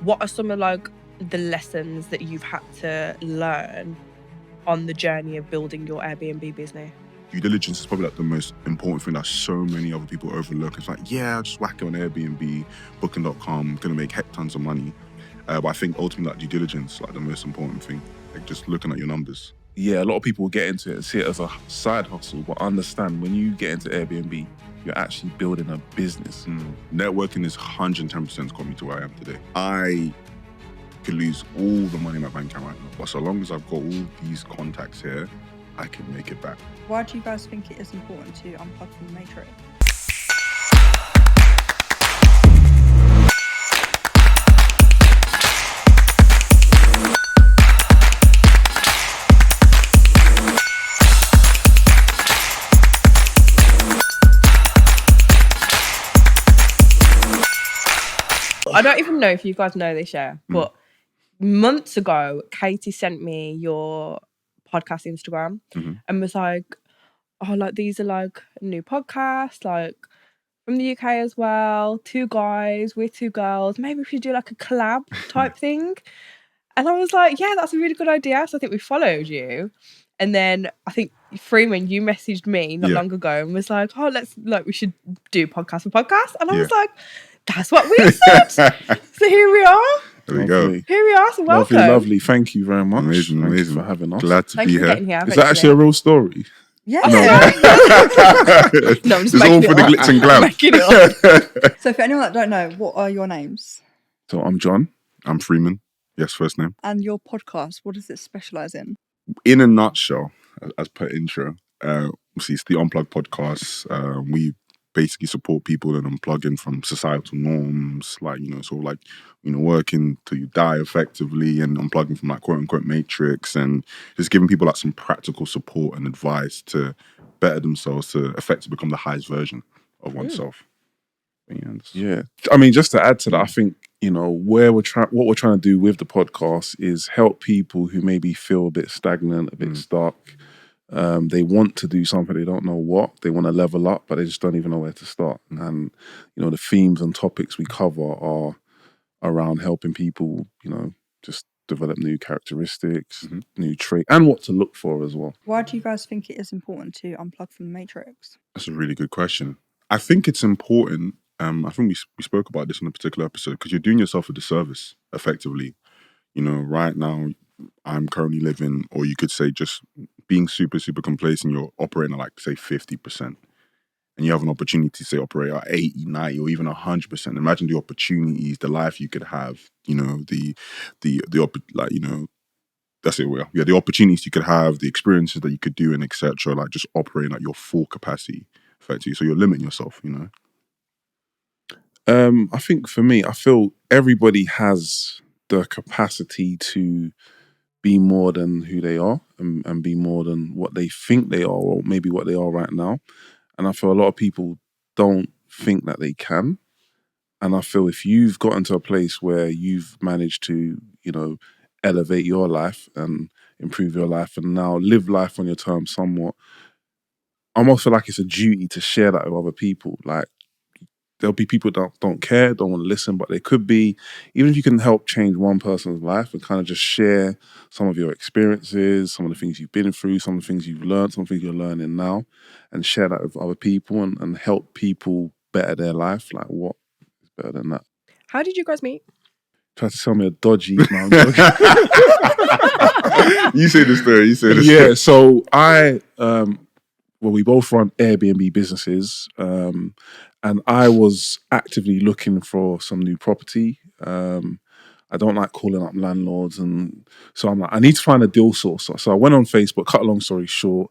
what are some of like the lessons that you've had to learn on the journey of building your Airbnb business? Due diligence is probably like the most important thing that so many other people overlook. It's like, yeah, I'll just whack it on Airbnb, booking.com, gonna make heck tons of money. But I think ultimately like due diligence, like the most important thing, like just looking at your numbers. Yeah, a lot of people get into it and see it as a side hustle, but understand when you get into Airbnb, you're actually building a business. Networking is 110% got me to where I am today. I could lose all the money in my bank account right now, but so long as I've got all these contacts here, I can make it back. Why do you guys think it is important to unplug from the matrix? I don't even know if you guys know this yet, but months ago, Katie sent me your podcast Instagram and was like, oh, like these are like new podcasts, like from the UK as well. 2 guys, we're 2 girls. Maybe we should do like a collab type thing. And I was like, yeah, that's a really good idea. So I think we followed you. And then I think Freeman, you messaged me not long ago and was like, oh, we should do podcast for podcast. And I was like, that's what we said. So here we are. There we go. Here we are. So welcome. Lovely. Thank you very much. Amazing. Thank you for having us. Glad to be here. Is that actually a real story? Yeah. No, I'm just it's all for the glitz and glam. So for anyone that don't know, what are your names? So I'm John. I'm Freeman. Yes, first name. And your podcast, what does it specialise in? In a nutshell, as per intro, see, it's the Unplug Podcast. We basically support people and unplugging from societal norms, like, working till you die effectively and unplugging from like quote unquote matrix, and just giving people like some practical support and advice to better themselves, to effectively become the highest version of oneself. Yeah. I mean, just to add to that, I think, what we're trying to do with the podcast is help people who maybe feel a bit stagnant, a bit stuck. They want to do something, they don't know what. They want to level up, but they just don't even know where to start. And, the themes and topics we cover are around helping people, just develop new characteristics, new traits, and what to look for as well. Why do you guys think it is important to unplug from the matrix? That's a really good question. I think it's important. I think we spoke about this in a particular episode, because you're doing yourself a disservice, effectively. Right now, I'm currently living, or you could say just being super, super complacent, you're operating at like, say, 50%. And you have an opportunity to, say, operate at 80, 90, or even 100%. Imagine the opportunities, the life you could have, the opportunities you could have, the experiences that you could do, and etc. Like just operating at your full capacity, effectively. So you're limiting yourself, I think for me, I feel everybody has the capacity to be more than who they are and be more than what they think they are, or maybe what they are right now. And I feel a lot of people don't think that they can. And I feel if you've gotten to a place where you've managed to, elevate your life and improve your life and now live life on your terms somewhat, I almost feel like it's a duty to share that with other people. Like, there'll be people that don't care, don't want to listen, but they could be, even if you can help change one person's life and kind of just share some of your experiences, some of the things you've been through, some of the things you've learned, some of the things you're learning now, and share that with other people and help people better their life. Like, what is better than that? How did you guys meet? Try to tell me a dodgy. You say the story. Yeah, so we both run Airbnb businesses, and I was actively looking for some new property. I don't like calling up landlords, and so I'm like, I need to find a deal source. So I went on Facebook, cut a long story short,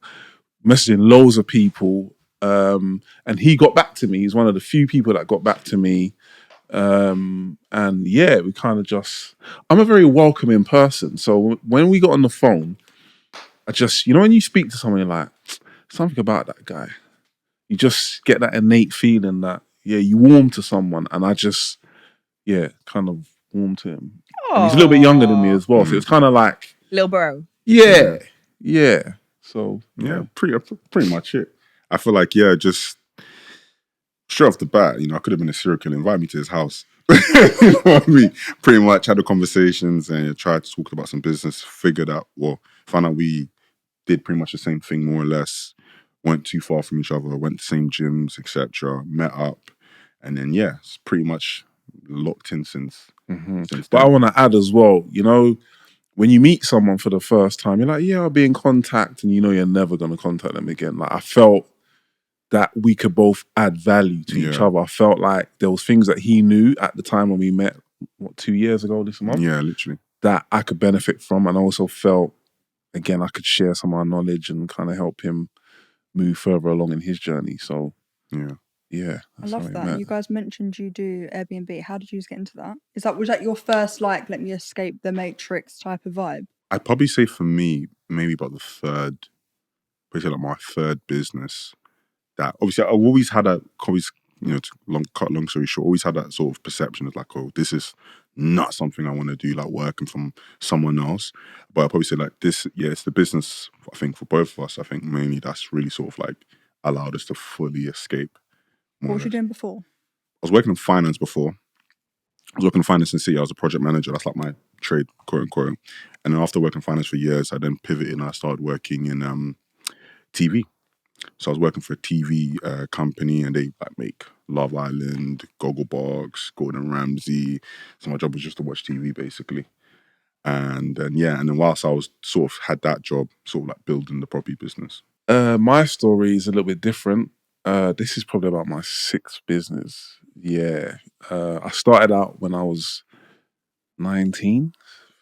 messaging loads of people, and he got back to me. He's one of the few people that got back to me. And yeah, we kind of just, I'm a very welcoming person. So when we got on the phone, I just, when you speak to someone, you're like, something about that guy. You just get that innate feeling that, you warm to someone. And I just, kind of warm to him. And he's a little bit younger than me as well. So it was kind of like... Lil bro. Yeah. So, pretty much it. I feel like, just straight off the bat, I could have been a serial killer, invite me to his house. You know what I mean? Pretty much had the conversations and tried to talk about some business, found out we did pretty much the same thing more or less, weren't too far from each other, went to the same gyms, etc., met up, and then it's pretty much locked in since But then. I want to add as well, you know, when you meet someone for the first time, you're like, yeah, I'll be in contact, and you know you're never going to contact them again. Like, I felt that we could both add value to each other. I felt like there was things that he knew at the time when we met, 2 years ago this month? Yeah, literally. That I could benefit from, and I also felt, again, I could share some of our knowledge and kind of help him move further along in his journey. So, yeah. I love that. You guys mentioned you do Airbnb. How did you get into that? Was that your first, like, let me escape the matrix type of vibe? I'd probably say for me, maybe about my third business. That obviously I've always had to cut long story short, always had that sort of perception of like, oh, this is not something I want to do, like working from someone else. But I'd probably say like this, it's the business, I think, for both of us. I think mainly that's really sort of like allowed us to fully escape. What was you doing before? I was working in finance before. I was working in finance in City. I was a project manager. That's like my trade, quote unquote. And then after working in finance for years, I then pivoted and I started working in TV. So I was working for a TV company, and they like make Love Island, Gogglebox, Gordon Ramsay. So my job was just to watch TV basically. And then whilst I was sort of had that job, sort of like building the property business. My story is a little bit different. This is probably about my sixth business. Yeah. I started out when I was 19,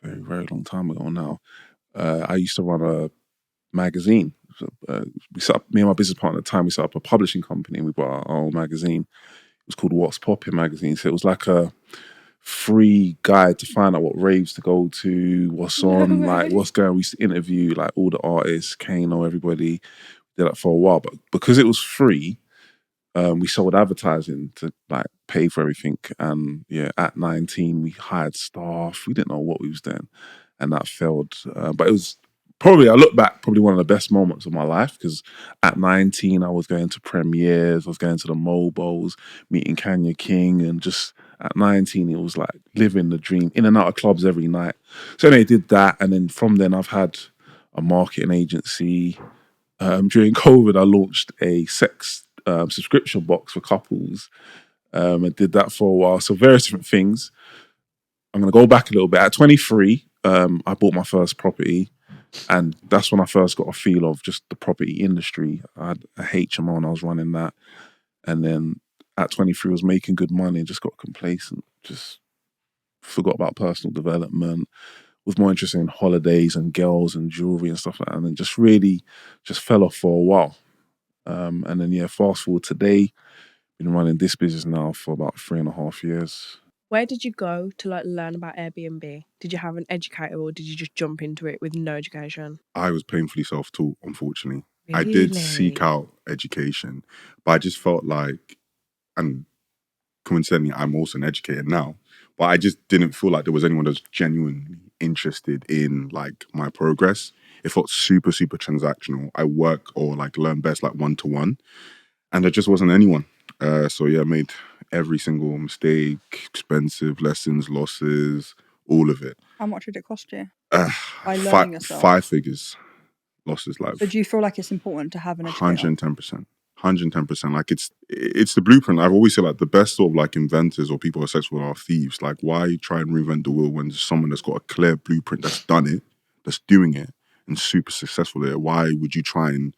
very, very long time ago now. I used to run a magazine. We set up, me and my business partner at the time, we set up a publishing company and we bought our own magazine. It was called What's Poppin' magazine. So it was like a free guide to find out what raves to go to, what's on, like what's going. We used to interview like all the artists, Kano, everybody. Did that for a while, but because it was free, we sold advertising to like pay for everything. And at 19, we hired staff. We didn't know what we was doing, and that failed. But it was probably, I look back, probably one of the best moments of my life, because at 19, I was going to premieres, I was going to the Mobos, meeting Kanye King, and just at 19, it was like living the dream, in and out of clubs every night. So anyway, I did that, and then from then I've had a marketing agency. During COVID, I launched a sex subscription box for couples. I did that for a while. So various different things. I'm going to go back a little bit. At 23, I bought my first property. And that's when I first got a feel of just the property industry. I had a HMO and I was running that. And then at 23, I was making good money and just got complacent. Just forgot about personal development. Was more interested in holidays and girls and jewelry and stuff like that. And then just really just fell off for a while. And then, fast forward today, been running this business now for about 3.5 years. Where did you go to like learn about Airbnb? Did you have an educator or did you just jump into it with no education? I was painfully self-taught, unfortunately. Really? I did seek out education, but I just felt like, and coincidentally, I'm also an educator now, but I just didn't feel like there was anyone that was genuinely interested in like my progress. It felt super, super transactional. I work or like learn best like one-to-one, and there just wasn't anyone. I made every single mistake, expensive lessons, losses, all of it. How much did it cost you? By learning yourself? 5 figures losses. Like, so do you feel like it's important to have an educator? 110%. Like it's the blueprint. I've always said like the best sort of like inventors or people who are successful are thieves. Like, why try and reinvent the wheel when there's someone that's got a clear blueprint, that's done it, that's doing it, and super successful at it? Why would you try and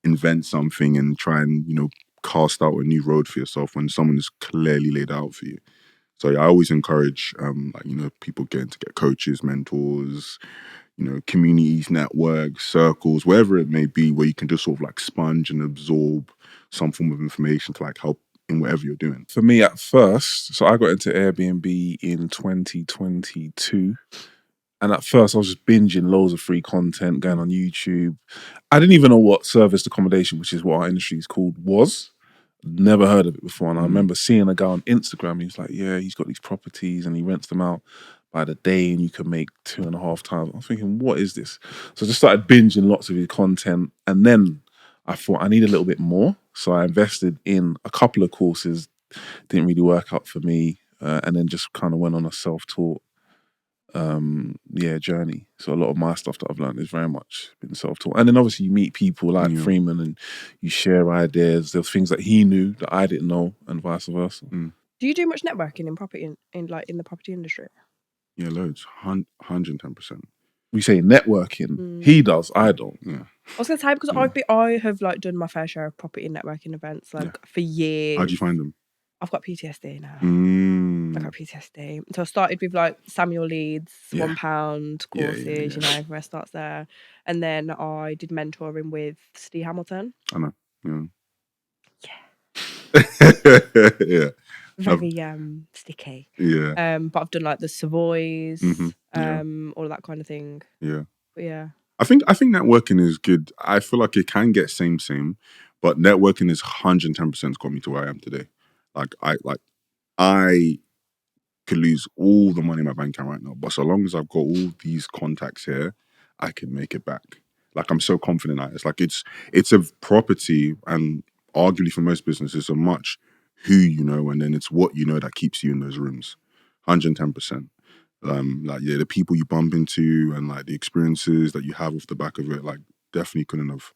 invent something and try and, cast out a new road for yourself when someone is clearly laid out for you? So I always encourage, people getting to get coaches, mentors, communities, networks, circles, wherever it may be, where you can just sort of like sponge and absorb some form of information to like help in whatever you're doing. For me at first, so I got into Airbnb in 2022. And at first I was just binging loads of free content, going on YouTube. I didn't even know what serviced accommodation, which is what our industry is called, was. Never heard of it before. And I remember seeing a guy on Instagram, he was like, he's got these properties and he rents them out by the day and you can make 2.5 times. I was thinking, what is this? So I just started binging lots of his content. And then I thought I need a little bit more. So I invested in a couple of courses. Didn't really work out for me. and then just kind of went on a self-taught journey. So a lot of my stuff that I've learned is very much been self-taught. And then obviously you meet people like Freeman and you share ideas. There's things that he knew that I didn't know, and vice versa. Do you do much networking in property in the property industry? Yeah, loads. 110%. We say networking. He does, I don't. Yeah. I was gonna say, because I have like done my fair share of property networking events for years. How do you find them? I've got PTSD now. I Mm. got PTSD. So I started with like Samuel Leeds, £1 courses, you know, the rest starts there. And then I did mentoring with Steve Hamilton. I know. Yeah. Yeah. Very sticky. Yeah. But I've done like the Savoys, all of that kind of thing. Yeah. But yeah. I think networking is good. I feel like it can get same, but networking is 110% got me to where I am today. I could lose all the money in my bank account right now, but so long as I've got all these contacts here, I can make it back. Like, I'm so confident that it's like it's a property, and arguably for most businesses, so much who you know, and then it's what you know that keeps you in those rooms. 110%. The people you bump into and like the experiences that you have off the back of it, like, definitely couldn't have,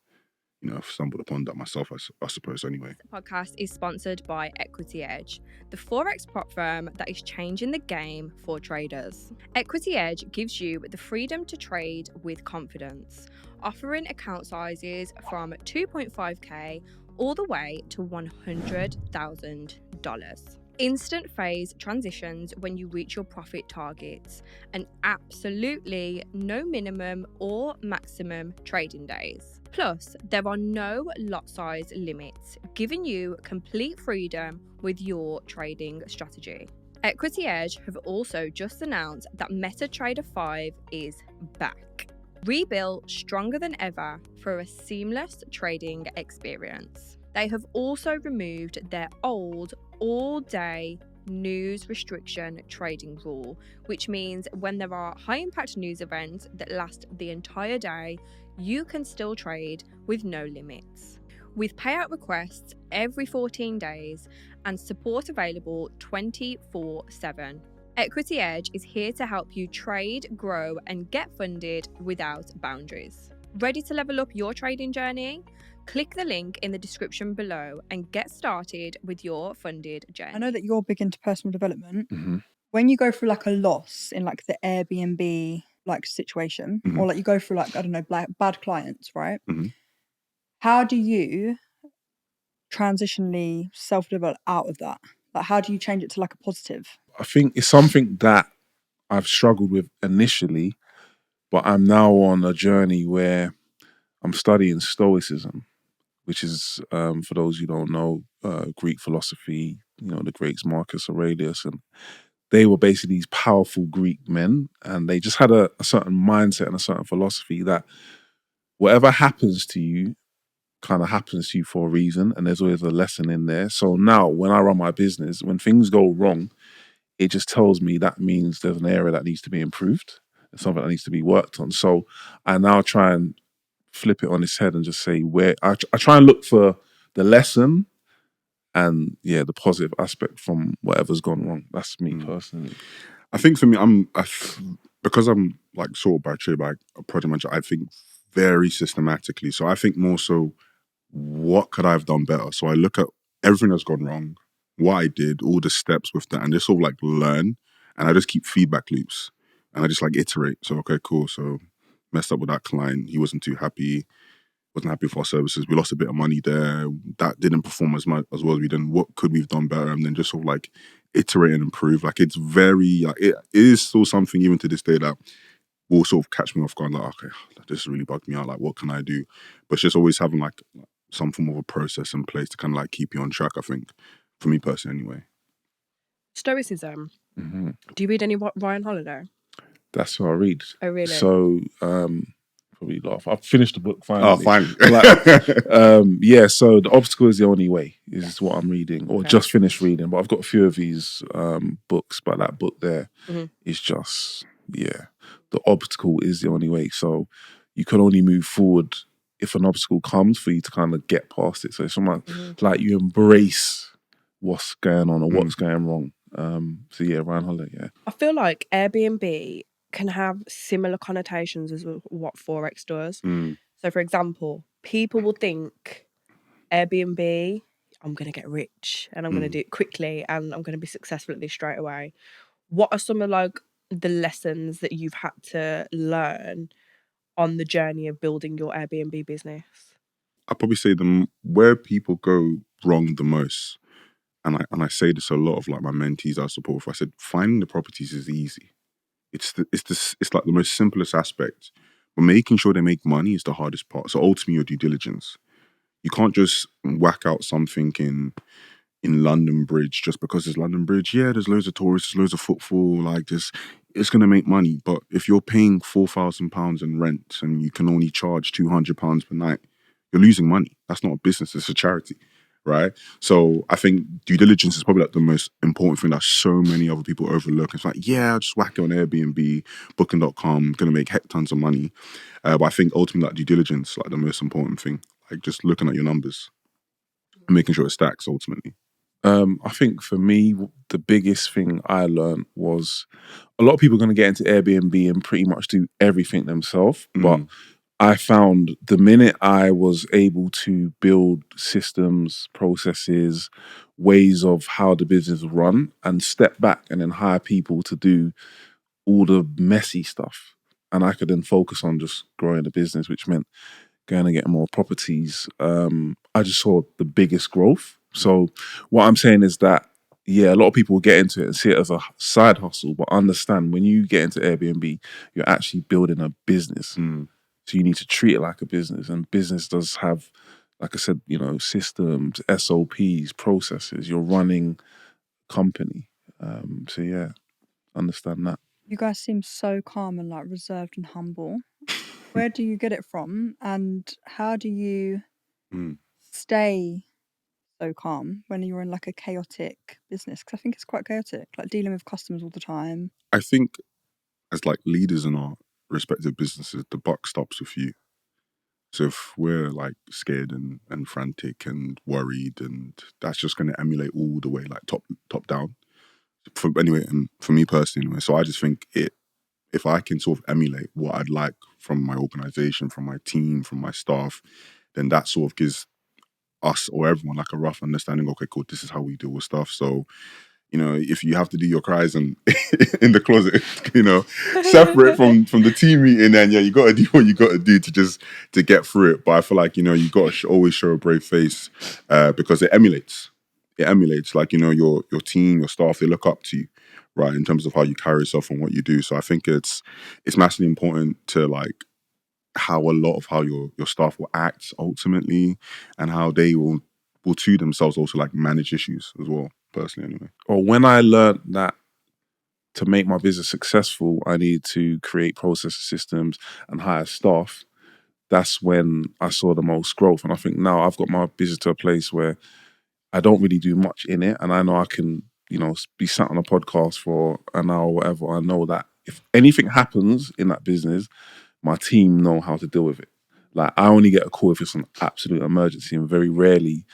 stumbled upon that myself, I suppose, anyway. The podcast is sponsored by Equity Edge, the Forex prop firm that is changing the game for traders. Equity Edge gives you the freedom to trade with confidence, offering account sizes from 2.5k all the way to $100,000. Instant phase transitions when you reach your profit targets, and absolutely no minimum or maximum trading days. Plus, there are no lot size limits, giving you complete freedom with your trading strategy. Equity Edge have also just announced that MetaTrader 5 is back. Rebuilt stronger than ever for a seamless trading experience. They have also removed their old all-day news restriction trading rule, which means when there are high-impact news events that last the entire day, you can still trade with no limits. With payout requests every 14 days and support available 24/7. Equity Edge is here to help you trade, grow, and get funded without boundaries. Ready to level up your trading journey? Click the link in the description below and get started with your funded journey. I know that you're big into personal development. Mm-hmm. When you go through like a loss in like the Airbnb like situation, or like you go through like, I don't know, bad clients, right? How do you transitionally self-develop out of that? Like, how do you change it to like a positive? I think it's something that I've struggled with initially, but I'm now on a journey where I'm studying Stoicism, which is, for those who don't know, Greek philosophy, the greats Marcus Aurelius, and they were basically these powerful Greek men, and they just had a certain mindset and a certain philosophy that whatever happens to you kind of happens to you for a reason, and there's always a lesson in there. So now when I run my business, when things go wrong, it just tells me that means there's an area that needs to be improved, there's something that needs to be worked on. So I now try and flip it on its head and just say where I try and look for the lesson and the positive aspect from whatever's gone wrong. That's me personally. I think for me, because I'm like sort of by trade, like a project manager, I think very systematically. So I think more so, what could I have done better? So I look at everything that's gone wrong, what I did, all the steps with that, and just sort of like learn. And I just keep feedback loops, and I just like iterate. So okay, cool. So messed up with that client. He wasn't too happy. Wasn't happy with our services. We lost a bit of money there. That didn't perform as well as we did. What could we have done better? And then just sort of like iterate and improve. Like, it's very, it is still something even to this day that will sort of catch me off guard. Like, okay, this really bugged me out. Like, what can I do? But it's just always having like some form of a process in place to kind of like keep you on track, I think, for me personally anyway. Stoicism. Do you read any Ryan Holiday? That's what I read. Oh, really? So, probably laugh. I've finished the book finally. Oh, fine. So The Obstacle is the Only Way is what I'm reading, or just finished reading. But I've got a few of these books, but that book there is just, the obstacle is the only way. So you can only move forward if an obstacle comes for you to kind of get past it. So it's something like you embrace what's going on or what's going wrong. So yeah, around holiday, yeah. I feel like Airbnb can have similar connotations as what Forex does. So, for example, people will think Airbnb, I'm going to get rich and I'm going to do it quickly and I'm going to be successful at this straight away. What are some of like the lessons that you've had to learn on the journey of building your Airbnb business? I'd probably say where people go wrong the most, and I say this a lot of like my mentees I support. I said finding the properties is easy. It's like the most simplest aspect, but making sure they make money is the hardest part. So ultimately, your due diligence. You can't just whack out something in London Bridge just because it's London Bridge. Yeah, there's loads of tourists, there's loads of footfall. Like this, it's gonna make money. But if you're paying £4,000 in rent and you can only charge £200 per night, you're losing money. That's not a business; it's a charity, right? So I think due diligence is probably like the most important thing that so many other people overlook. It's like, yeah, I'll just whack it on Airbnb, Booking.com, gonna make heck tons of money. But I think ultimately, like due diligence, like the most important thing, like just looking at your numbers and making sure it stacks ultimately. I think for me, the biggest thing I learned was a lot of people are going to get into Airbnb and pretty much do everything themselves. But I found the minute I was able to build systems, processes, ways of how the business run and step back and then hire people to do all the messy stuff. And I could then focus on just growing the business, which meant going to get more properties. I just saw the biggest growth. So what I'm saying is that, yeah, a lot of people will get into it and see it as a side hustle, but understand when you get into Airbnb, you're actually building a business. So you need to treat it like a business. And business does have, like I said, systems, SOPs, processes. You're running a company. So yeah, understand that. You guys seem so calm and like reserved and humble. Where do you get it from? And how do you stay so calm when you're in like a chaotic business? Because I think it's quite chaotic, like dealing with customers all the time. I think as like leaders in our respective businesses, the buck stops with you. So if we're like scared and frantic and worried, and that's just going to emulate all the way like top down. And for me personally, anyway. So I just think if I can sort of emulate what I'd like from my organization, from my team, from my staff, then that sort of gives us or everyone like a rough understanding. Okay, cool. This is how we deal with stuff. So, if you have to do your cries and in the closet, separate from the team meeting, then yeah, you got to do what you got to do to get through it. But I feel like you got to always show a brave face because it emulates. It emulates like your team, your staff. They look up to you, right, in terms of how you carry yourself and what you do. So I think it's massively important to like how your staff will act ultimately, and how they will to themselves also like manage issues as well. Personally, anyway. Or when I learned that to make my business successful, I need to create process systems and hire staff. That's when I saw the most growth. And I think now I've got my business to a place where I don't really do much in it. And I know I can, be sat on a podcast for an hour or whatever. I know that if anything happens in that business, my team know how to deal with it. Like I only get a call if it's an absolute emergency, and very rarely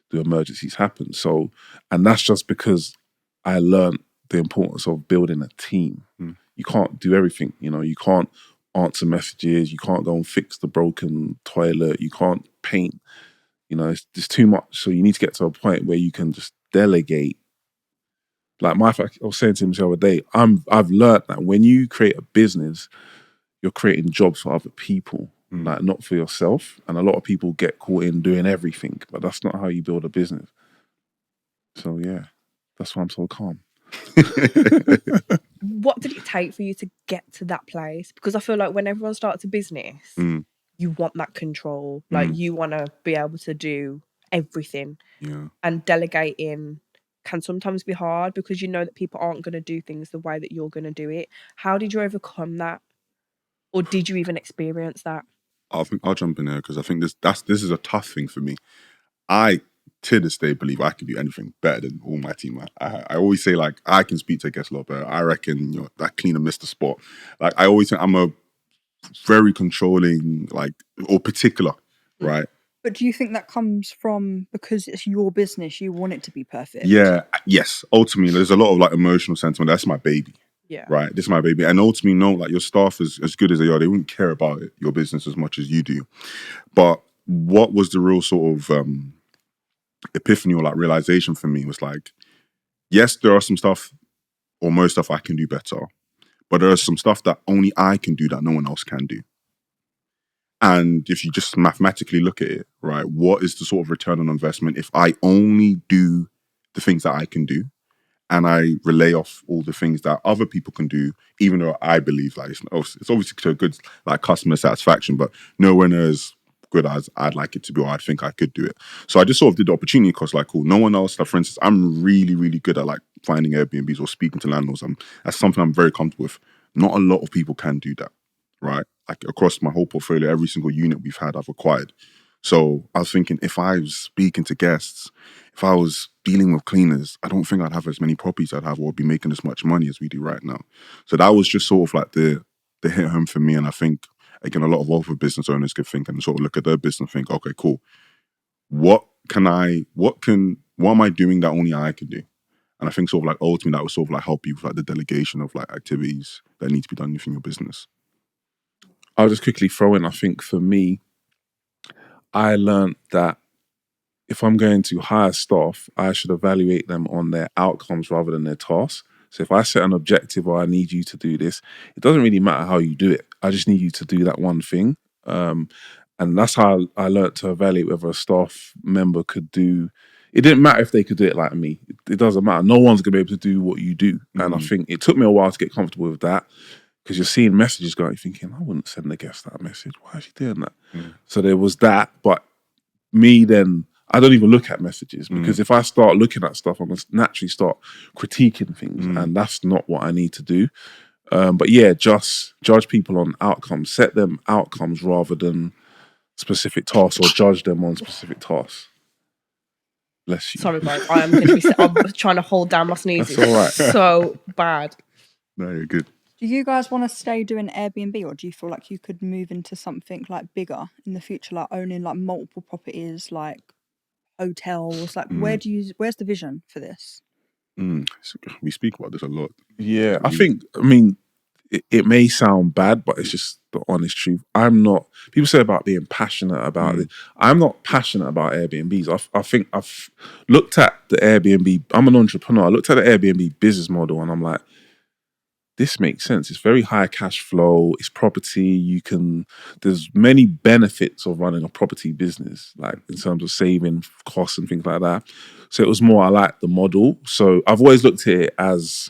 do emergencies happen. So, and that's just because I learned the importance of building a team. You can't do everything, you can't answer messages, you can't go and fix the broken toilet, you can't paint, it's just too much. So you need to get to a point where you can just delegate. Like I was saying to him the other day, I've learned that when you create a business, you're creating jobs for other people, like not for yourself. And a lot of people get caught in doing everything, but that's not how you build a business. So yeah, that's why I'm so calm. What did it take for you to get to that place? Because I feel like when everyone starts a business, you want that control. Like you want to be able to do everything. Yeah. And delegating can sometimes be hard because you know that people aren't going to do things the way that you're going to do it. How did you overcome that? Or did you even experience that? I think I'll jump in there because I think this is a tough thing for me. I, to this day, believe I can do anything better than all my team. I always say, like, I can speak to guests a lot better. I reckon, that cleaner missed the spot. Like, I always think I'm a very controlling, like, or particular, right? But do you think that comes from because it's your business, you want it to be perfect? Yeah, yes. Ultimately, there's a lot of like emotional sentiment. That's my baby. Yeah. Right, this is my baby. And ultimately, no, like your staff is as good as they are. They wouldn't care about it, your business as much as you do. But what was the real sort of epiphany or like realization for me was like, yes, there are some stuff or most stuff I can do better, but there are some stuff that only I can do that no one else can do. And if you just mathematically look at it, right, what is the sort of return on investment if I only do the things that I can do? And I relay off all the things that other people can do, even though I believe like it's obviously to a good like customer satisfaction, but nowhere near as good as I'd like it to be, or I'd think I could do it. So I just sort of did the opportunity cost, like, cool. No one else. Like, for instance, I'm really, really good at like finding Airbnbs or speaking to landlords. That's something I'm very comfortable with. Not a lot of people can do that, right? Like across my whole portfolio, every single unit we've had, I've acquired. So I was thinking, if I was speaking to guests, if I was dealing with cleaners, I don't think I'd have as many properties I'd have or be making as much money as we do right now. So that was just sort of like the hit home for me. And I think, again, a lot of other business owners could think and sort of look at their business and think, okay, cool. What am I doing that only I can do? And I think sort of like ultimately that would sort of like help you with like the delegation of like activities that need to be done within your business. I'll just quickly throw in, I think for me, I learned that if I'm going to hire staff, I should evaluate them on their outcomes rather than their tasks. So if I set an objective or I need you to do this, it doesn't really matter how you do it. I just need you to do that one thing. And that's how I learned to evaluate whether a staff member could do. It didn't matter if they could do it like me. It doesn't matter. No one's going to be able to do what you do. And I think it took me a while to get comfortable with that. Because you're seeing messages going, you're thinking, I wouldn't send the guest that message. Why is she doing that? So there was that. But me then, I don't even look at messages because if I start looking at stuff, I'm going to naturally start critiquing things. And that's not what I need to do. But yeah, just judge people on outcomes. Set them outcomes rather than specific tasks or judge them on specific tasks. Bless you. Sorry, guys. I am going to be. I'm trying to hold down my sneezes. That's all right. So bad. No, you're good. Do you guys want to stay doing Airbnb, or do you feel like you could move into something like bigger in the future, like owning like multiple properties, like hotels? Like, where's the vision for this? We speak about this a lot. Yeah, I mean, it may sound bad, but it's just the honest truth. People say about being passionate about it. I'm not passionate about Airbnbs. I think I've looked at the Airbnb, I'm an entrepreneur. I looked at the Airbnb business model and I'm like, this makes sense. It's very high cash flow. It's property. There's many benefits of running a property business, like in terms of saving costs and things like that. So it was more, I like the model. So I've always looked at it as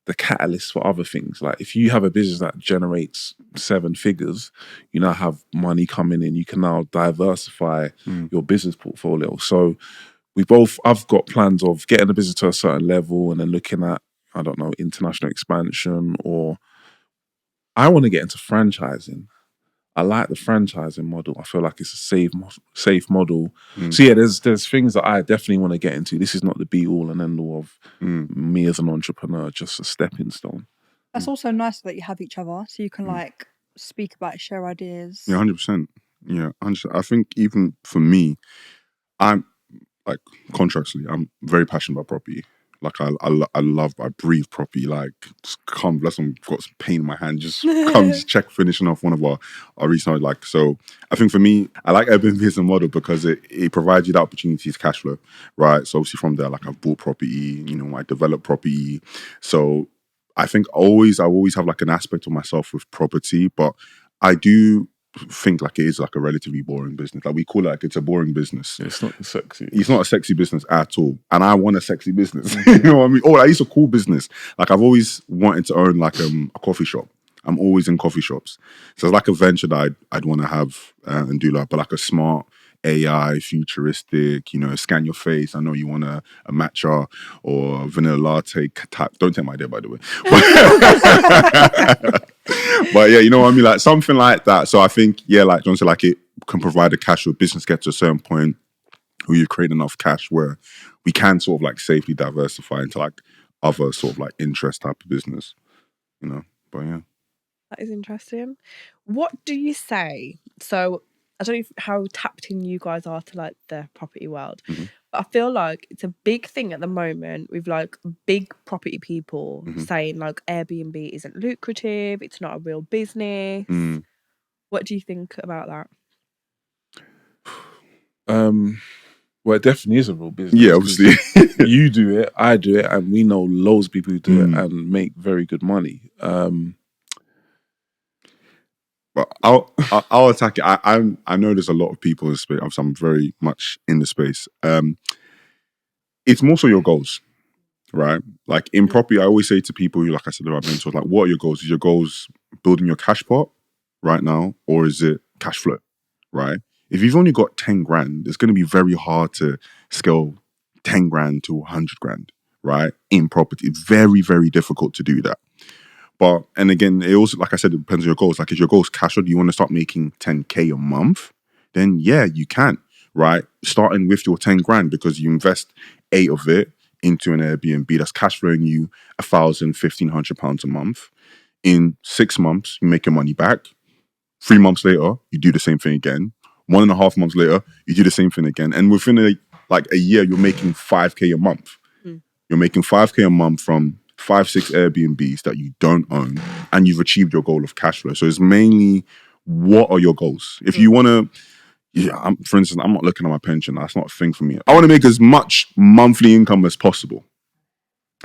the catalyst for other things. Like if you have a business that generates 7 figures, you now have money coming in. You can now diversify your business portfolio. So I've got plans of getting the business to a certain level and then looking at, I don't know, international expansion, or I want to get into franchising. I like the franchising model. I feel like it's a safe model. So yeah, there's things that I definitely want to get into. This is not the be all and end all of me as an entrepreneur, just a stepping stone. That's also nice that you have each other, so you can like speak about it, share ideas. Yeah, 100%. Yeah, 100%. I think even for me, I'm like contractually, I'm very passionate about property. Like I breathe property. Like just come, unless I've got some pain in my hand, just come check finishing off one of our recent like. So I think for me, I like Airbnb as a model because it provides you the opportunity to cash flow, right? So obviously from there, like I've bought property, I develop property. So I think I always have like an aspect of myself with property, but I do think like it is like a relatively boring business. Like we call it like it's a boring business. It's not sexy. It's not a sexy business at all. And I want a sexy business. You know what I mean? Oh, like, it's a cool business. Like I've always wanted to own like a coffee shop. I'm always in coffee shops. So it's like a venture that I'd want to have and do like, but like a smart AI, futuristic, scan your face. I know you want a matcha or vanilla latte type. Don't take my idea, by the way. But yeah, you know what I mean? Like something like that. So I think, yeah, like John said, like it can provide a cash flow. Business get to a certain point where you create enough cash where we can sort of like safely diversify into like other sort of like interest type of business, but yeah. That is interesting. What do you say? So I don't know how tapped in you guys are to like the property world, Mm-hmm. but I feel like it's a big thing at the moment with like big property people Mm-hmm. saying like Airbnb isn't lucrative, it's not a real business. Mm. What do you think about that? Well, it definitely is a real business. Yeah, obviously. You do it, I do it, and we know loads of people who do it Mm. and make very good money. But I'll attack it. I know there's a lot of people in the space. I'm very much in the space. It's more so your goals, right? Like in property, I always say to people who, like I said about mentors, like, what are your goals? Is your goals building your cash pot right now, or is it cash flow, right? If you've only got 10 grand, it's going to be very hard to scale 10 grand to 100 grand, right? In property, it's very, very difficult to do that. But, and again, it also, like I said, it depends on your goals. Like, if your goals cash or do you want to start making 10K a month? Then yeah, you can, right? Starting with your 10 grand because you invest 8 of it into an Airbnb that's cash flowing you £1,000, £1,500 a month. In 6 months, you make your money back. 3 months later, you do the same thing again. 1.5 months later, you do the same thing again. And within a year, you're making 5K a month. You're making 5K a month from 5-6 Airbnbs that you don't own, and you've achieved your goal of cash flow. So it's mainly, what are your goals? If you want to, for instance, I'm not looking at my pension. That's not a thing for me. I want to make as much monthly income as possible.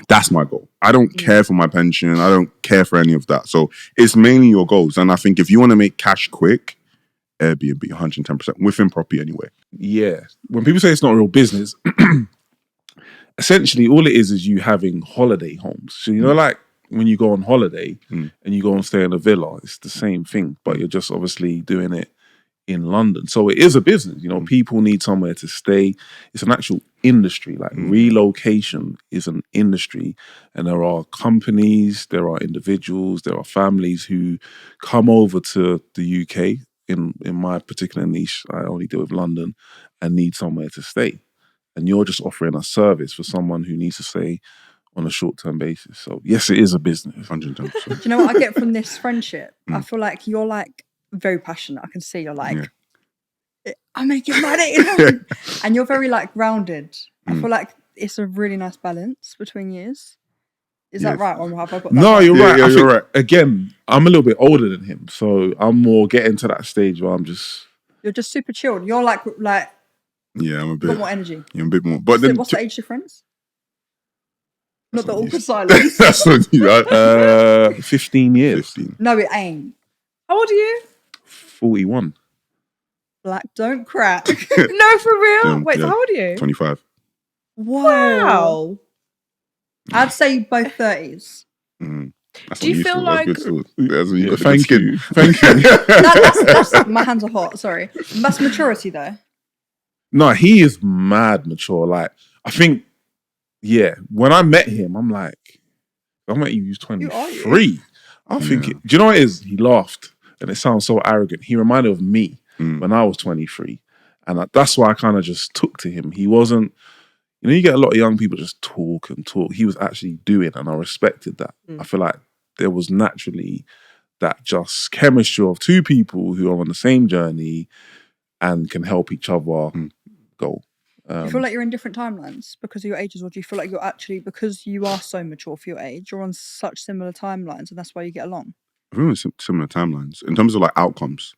That's my goal. I don't care for my pension. I don't care for any of that. So it's mainly your goals. And I think if you want to make cash quick, Airbnb 110% within property anyway. Yeah. When people say it's not a real business, essentially all it is you having holiday homes. So, you know, like when you go on holiday and you go and stay in a villa, it's the same thing, but you're just obviously doing it in London. So it is a business, you know, people need somewhere to stay. It's an actual industry. Like relocation is an industry, and there are companies, there are individuals, there are families who come over to the UK. In my particular niche, I only deal with London, and need somewhere to stay. And you're just offering a service for someone who needs to stay on a short-term basis. So yes, it is a business. 110%. Do you know what I get from this friendship? I feel like you're like very passionate. I can see you're like, I'm making money. And you're very like grounded. I feel like it's a really nice balance between years. Is that right? Or have I got that No, right? you're right. Yeah, you're right. Again, I'm a little bit older than him. So I'm more getting to that stage where I'm just... You're just super chilled. You're like Yeah, I'm a you've bit got more energy. Yeah, a bit more. But What's the age difference? Not the not awkward used. silence. That's what you 15 years. 15. No, it ain't. How old are you? 41. Black don't crack. No, for real? Yeah, Wait, so yeah. how old are you? 25. Wow. I'd say both 30s. That's Do you not feel useful. like- That's good still. That's when you got the good Thank skin. you. Thank you. That's my hands are hot. Sorry, that's maturity though. No, he is mad mature. Like, I think, yeah, when I met him, I'm like, I met you, he was 23. I'm thinking, do you know what it is? He laughed, and it sounds so arrogant. He reminded of me when I was 23. And that's why I kind of just took to him. He wasn't, you know, you get a lot of young people just talk and talk. He was actually doing, and I respected that. I feel like there was naturally that just chemistry of two people who are on the same journey and can help each other go. Do you feel like you're in different timelines because of your ages, or do you feel like you're actually, because you are so mature for your age, you're on such similar timelines and that's why you get along? I think it's similar timelines in terms of like outcomes,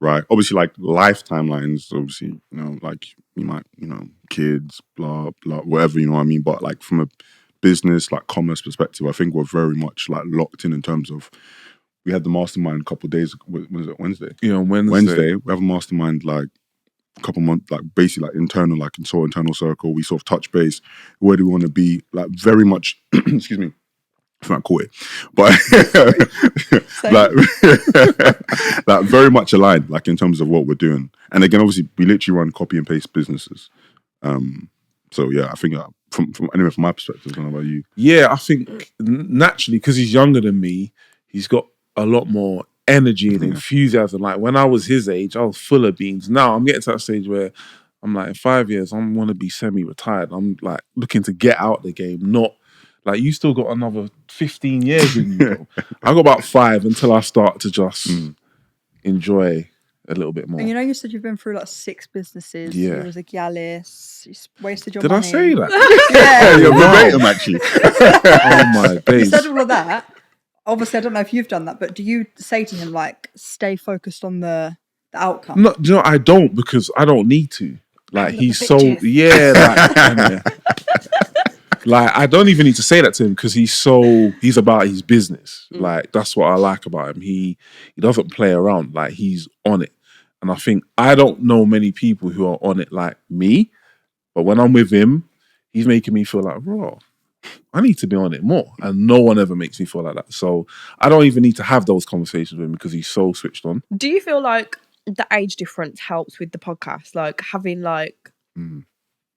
right? Obviously, like life timelines, obviously, you know, like you might, you know, kids, blah, blah, whatever, you know what I mean? But like from a business, like commerce perspective, I think we're very much like locked in terms of, we had the mastermind a couple of days, when was it, Wednesday? Yeah, Wednesday, we have a mastermind like a couple months, like basically like internal, like in internal circle. We sort of touch base. Where do we want to be? Like very much, excuse me, if I caught it, but like very much aligned, like in terms of what we're doing. And again, obviously, we literally run copy and paste businesses. So yeah, I think from my perspective, I don't know about you. Yeah, I think naturally, because he's younger than me, he's got a lot more energy and enthusiasm. Like when I was his age, I was full of beans. Now I'm getting to that stage where I'm like, in 5 years, I want to be semi-retired. I'm like looking to get out the game, not like, you still got another 15 years in you, bro. I got about 5 until I start to just enjoy a little bit more. And you said you've been through like 6 businesses. Yeah. You was a Gallus. You wasted your Did money. I say that? Yeah. You're Wow. verbatim, actually. Oh my You days. said all of that. Obviously, I don't know if you've done that, but do you say to him like, stay focused on the outcome? No, do you know, I don't, because I don't need to. Like, Look, he's the so, bitches. yeah, like I don't even need to say that to him, because he's about his business. Like, that's what I like about him. He doesn't play around. Like, he's on it. And I think I don't know many people who are on it like me, but when I'm with him, he's making me feel like, bro, I need to be on it more. And no one ever makes me feel like that. So I don't even need to have those conversations with him, because he's so switched on. Do you feel like the age difference helps with the podcast? Like having like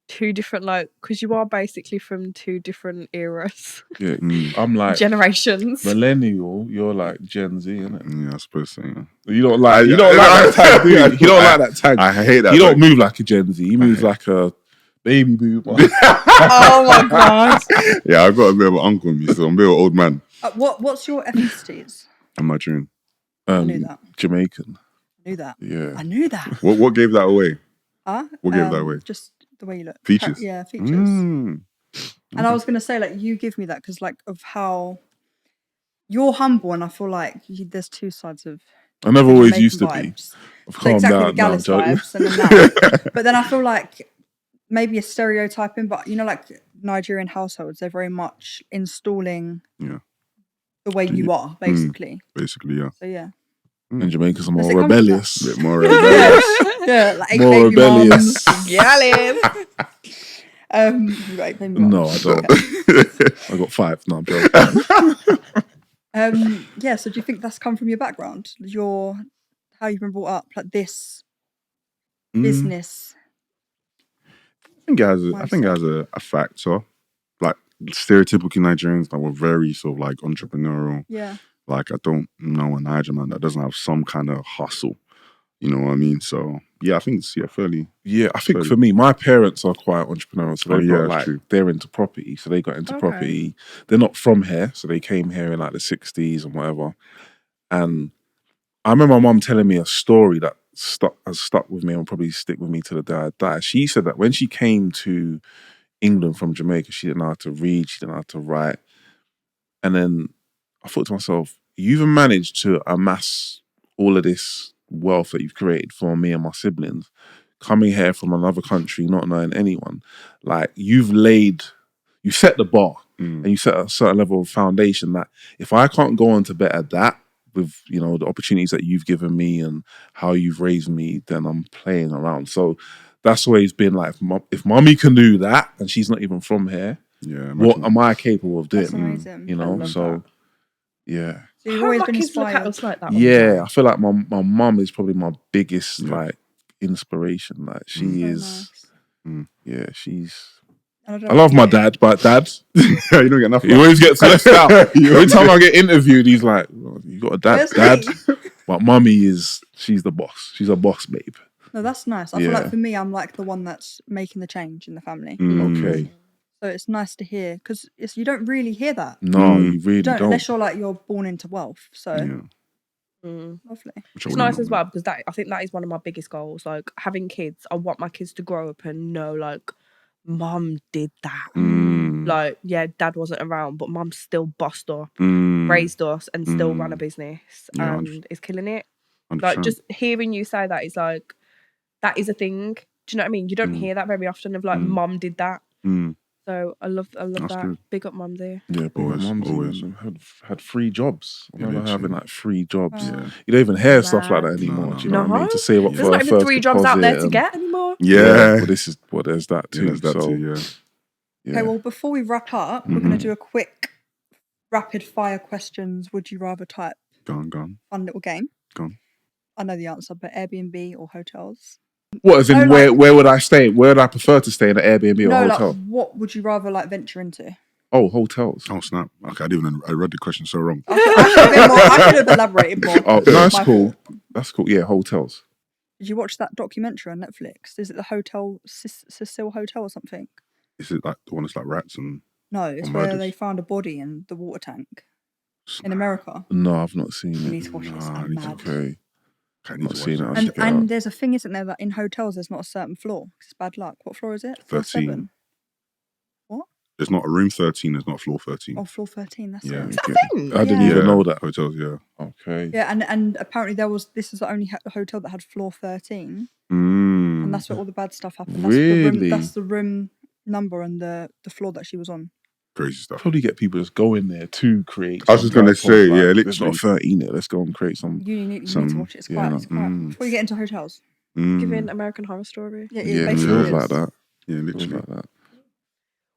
2 different, like, because you are basically from 2 different eras, Yeah, I'm like generations. millennial. You're like Gen Z, innit? Yeah, I suppose so. Yeah. You don't like that tag, do you? You don't like that tag. I hate that. You don't move like a Gen Z. You move like a baby boomer. Oh my god! Yeah, I've got a bit of an uncle in me, so I'm a bit of an old man. What's your ethnicities? I'm Nigerian. I knew that. Jamaican. I knew that. Yeah. I knew that. What gave that away? Huh? What gave that away? Just the way you look. Features? Yeah, features. Mm. And I was going to say, like, you give me that because, like, of how you're humble, and I feel like there's 2 sides of I never always Jamaican used to be. vibes. I've So calmed exactly down the now, Gallus joking. vibes and then that. But then I feel like maybe a stereotyping, but like Nigerian households, they're very much installing Yeah. the way you are, basically. Basically, yeah. So yeah. And Jamaicans are Does more it come from rebellious. A bit more rebellious. Yeah, like 8 More baby rebellious. mums. Yelling. You got 8 baby mums. No, I don't. I got 5. No, I'm joking. Yeah, so do you think that's come from your background? How you've been brought up, like this business? I think it has a factor. Like stereotypical Nigerians, like we're very sort of like entrepreneurial. Yeah. Like I don't know a Niger man that doesn't have some kind of hustle. You know what I mean? So yeah, I think it's fairly. Yeah, I think for me, my parents are quite entrepreneurial. So they're into property. So they got into property. They're not from here. So they came here in like the 60s and whatever. And I remember my mum telling me a story that has stuck with me and will probably stick with me to the day I die. She said that when she came to England from Jamaica, she didn't know how to read, she didn't know how to write. And then I thought to myself, you've managed to amass all of this wealth that you've created for me and my siblings, coming here from another country, not knowing anyone. Like you set the bar and you set a certain level of foundation that if I can't go on to better that with, you know, the opportunities that you've given me and how you've raised me, then I'm playing around. So that's always been like, if mommy can do that and she's not even from here, what am I capable of doing? That's amazing. You know, so yeah. So you've always been kids look at inspired. us like that. Yeah, I feel like my mum is probably my biggest like inspiration. Like she is, Nice. she's. I love my dad, but dad, You don't get nothing. he always gets left out. Every time I get interviewed, he's like, well, "You got a dad, Where's dad." me? But mummy she's the boss. She's a boss, babe. No, that's nice. I feel like for me, I'm like the one that's making the change in the family. Okay. So it's nice to hear because you don't really hear that. No, you really don't. Unless you're born into wealth. So lovely. It's nice as well because I think that is one of my biggest goals. Like having kids, I want my kids to grow up and know like, mum did that. Like, yeah, dad wasn't around, but mum still bossed up, raised us, and still ran a business and is killing it. 100%. Like just hearing you say that is like, that is a thing. Do you know what I mean? You don't hear that very often of like, mum did that. So I love that. Good. Big up mum there. Yeah, but mum's always. had 3 jobs. I remember having like 3 jobs. Yeah. You don't even hear stuff like that anymore. Do you know what I mean? To save up There's for not a even first 3 jobs out there to deposit get anymore. Yeah. Well, there's that too. There's that too, yeah. Okay, well, before we wrap up, we're going to do a quick rapid fire questions. Would you rather type? Gone. Fun little game. Gone. I know the answer, but Airbnb or hotels? What, as in Oh, where would I stay? Where would I prefer to stay, in an Airbnb or No, hotel? like what would you rather like venture into? Oh, hotels. Oh snap! Okay, I read the question so wrong. I should have elaborated more. Oh, no, that's My cool. fault. That's cool. Yeah, hotels. Did you watch that documentary on Netflix? Is it the Hotel Cecil Hotel or something? Is it like the one that's like rats and? No, it's Or where murders? they found a body in the water tank in America. No, I've not seen You it. need to watch it. It's Nah, I need to- mad. Okay. I need Not to watch seen it. that. I'll And check it out. and there's a thing, isn't there, that in hotels there's not a certain floor. It's bad luck. What floor is it? Floor 13. 7? There's not a room 13. There's not floor 13. Oh, floor 13. That's Yeah. it. that a thing? I didn't Yeah. even know that. Hotels, yeah. Okay. Yeah, and apparently this is the only hotel that had floor 13, Mm. and that's where all the bad stuff happened. Really? That's the room number and the floor that she was on. Crazy stuff. Probably get people just go in there to create. I was just some gonna bad say, pod, yeah, There's not literally. 13 there. Let's go and create some. You need to Some- watch it. It's yeah, quite. no. It's quite. Before you get into hotels. Giving Mm. American Horror Story. Yeah, Yeah, it basically feels is. like that. Yeah, Feels literally. like that.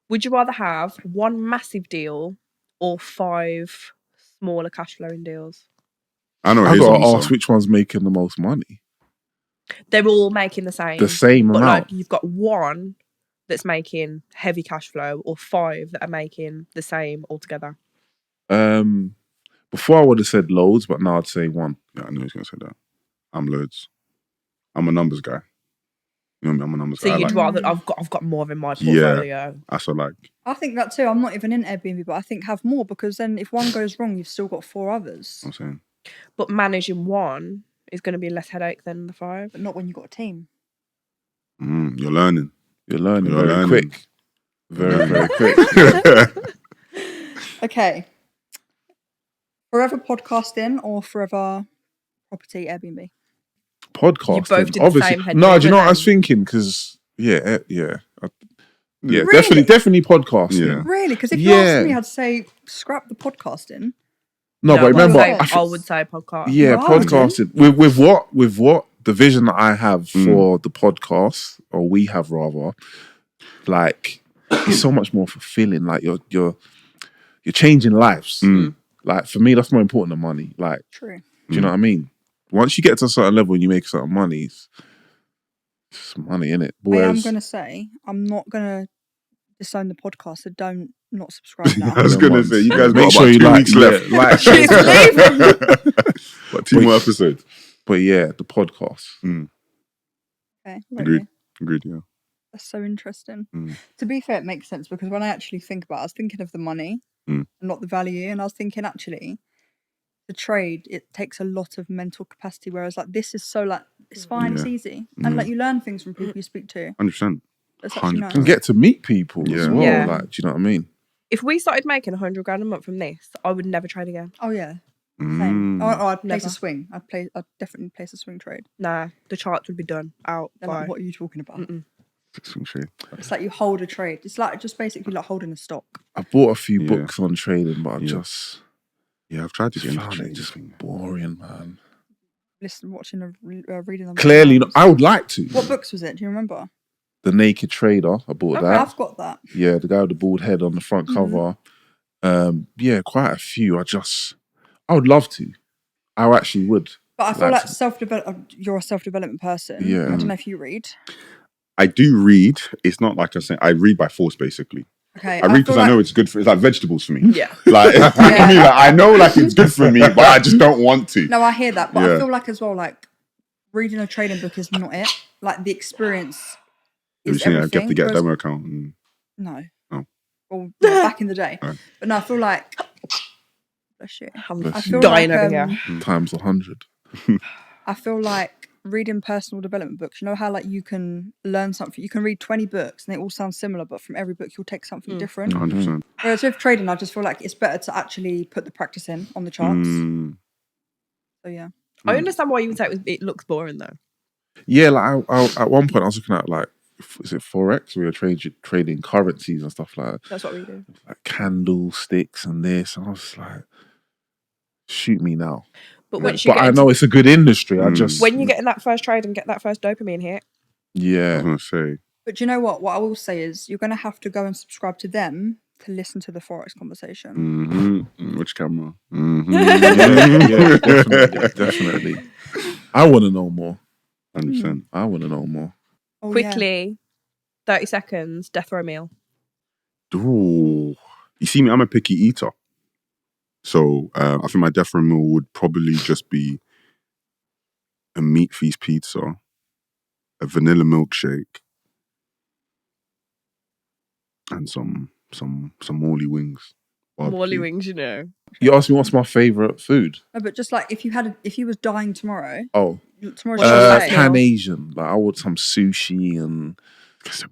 Would you rather have one massive deal or 5 smaller cash flowing deals? I know I've his got to answer. ask which one's making the most money. They're all making the same. The same but amount. like you've got one that's making heavy cash flow or 5 that are making the same altogether. Before I would have said loads, but now I'd say one. Yeah, I knew he was gonna say that. I'm loads. I'm a numbers guy. You know me, I'm a numbers So guy. I you'd like, rather I've got more in my Yeah. portfolio. that's what I like. I think that too. I'm not even in Airbnb, but I think have more, because then if one goes wrong, you've still got 4 others. I'm saying. But managing one is going to be less headache than the 5. But not when you've got a team. You're learning. You're learning You're very learning. quick. Very, very quick. Okay. Forever podcasting or forever property Airbnb? Podcasting. You both did the obviously. same head No, movement do you know what I was then. thinking? Because, yeah. Yeah, Really? definitely podcasting. Yeah. Really? Because if you asked Yeah. me, I'd say scrap the podcasting. No, but remember, I would say podcast. yeah, Wow, podcasting. With what the vision that I have for the podcast, or we have rather, like it's so much more fulfilling. Like you're changing lives. Like for me, that's more important than money. Like, True. do you know what I mean? Once you get to a certain level and you make certain money, it's money, innit? I am going to say, I'm not going to disown the podcast, so don't not subscribe now. I was Them gonna ones. say you guys Make got sure about you 2 like- weeks left. yeah, like- She's leaving. But 2 more episodes. But yeah, the podcast. Okay, Agreed. Agreed. Yeah. That's so interesting. Mm. To be fair, it makes sense, because when I actually think about it, I was thinking of the money and not the value. And I was thinking, actually, the trade, it takes a lot of mental capacity. Whereas like this is so like, it's fine, it's Yeah. easy. And like you learn things from people you speak to. 100%. That's actually nice. And get to meet people as Yeah. well. Yeah. Like, do you know what I mean? If we started making 100 grand a month from this, I would never trade again. Oh yeah. Same. Oh, I'd place Never. a swing. I'd definitely place a swing trade. Nah, the charts would be done out. They're By. like, what are you talking about? Shit. It's like you hold a trade. It's like just basically like holding a stock. I bought a few Yeah. books on trading, but I Yeah. just Yeah, I've tried to get into found it trading. just boring, man. Reading them. Clearly, I would like to. What books was it? Do you remember? The Naked Trader, I bought Okay, that. I've got that. Yeah, the guy with the bald head on the front cover. Yeah, quite a few. I would love to. I actually would. But I feel Like- like self-develop. You're a self-development person. Yeah. I don't know if you read. I do read. It's not like I say I read by force, basically. Okay. I read because feel I know like- it's good for. It's like vegetables for me. Yeah. Like, I mean, like, I know like it's good for me, but I just don't want to. No, I hear that, but Yeah. I feel like as well, like reading a trading book is not it. Like the experience You is see, I everything. have to get a whereas- demo account. And, No. Oh. Well, yeah, back in the day. Right. But no, I feel like. Bless you. I'm Bless I you. feel dying like, over here. Times 100. I feel like reading personal development books, you know how like you can learn something, you can read 20 books and they all sound similar, but from every book you'll take something different. 100%. Whereas with trading, I just feel like it's better to actually put the practice in on the charts. So yeah. I understand why you would say it looks boring though. Yeah, like I at one point I was looking at like, is it Forex? We were trading currencies and stuff like that. That's what we do. Like candlesticks and this. And I was like, shoot me now. But once you But get I know it's a good industry. I just. when you get in that first trade and get that first dopamine hit, I was Yeah. gonna say. But do you know what? What I will say is you're going to have to go and subscribe to them to listen to the Forex conversation. Which camera? Yeah, definitely. I want to know more. 100%. I want to know more. Oh, yeah. quickly, 30 seconds, death row meal. Ooh. You see me, I'm a picky eater. So I think my death row meal would probably just be a meat feast pizza, a vanilla milkshake, and some Morley wings. Morley barbecue. wings, you know. You asked me what's my favourite food. No, but just like if you was dying tomorrow, Oh, tomorrow's What's your your last last meal. Pan Asian. Like I want some sushi and like some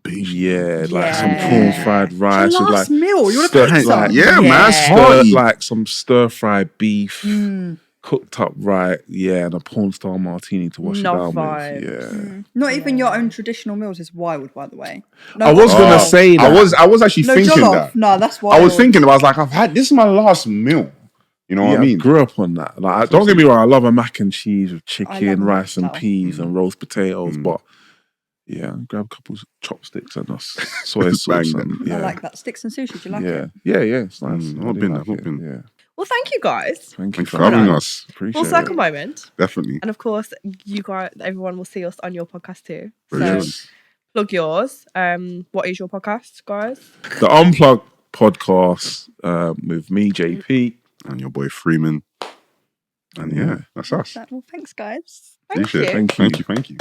Yeah. corn fried rice. It's your with, last like, meal. You want stir- a pizza? like, Yeah, Yeah. man. stir, Hearty. like some stir fried beef, Mm. cooked up right. Yeah, and a porn star martini to wash No it down vibes. with. Yeah. Not even your own traditional meals is wild, by the way. No, I was gonna Oh, say that. I was actually no thinking jollof. that. No, that's wild. I was thinking about. I was like, I've had this is my last meal. You know what I mean? grew up on that. Like, don't get me wrong, I love a mac and cheese with chicken, love rice and that. peas and roast potatoes, but yeah, grab a couple of chopsticks and a soy Bang sauce. that. And, yeah, I like that. Sticks and sushi. Do you like yeah, it? yeah, it's nice. Mm, I I've do been like there, I've it, been. Yeah, Well, thank you guys. thank you Thanks for having us. Appreciate Full it. circle moment. Definitely. And of course, you guys, everyone will see us on your podcast too. Very So good. plug yours. What is your podcast, guys? The Unplug Podcast with me, JP. And your boy Freeman. And yeah, that's us. Well, thanks, guys. Thank Appreciate it. you. Thank you. Thank you.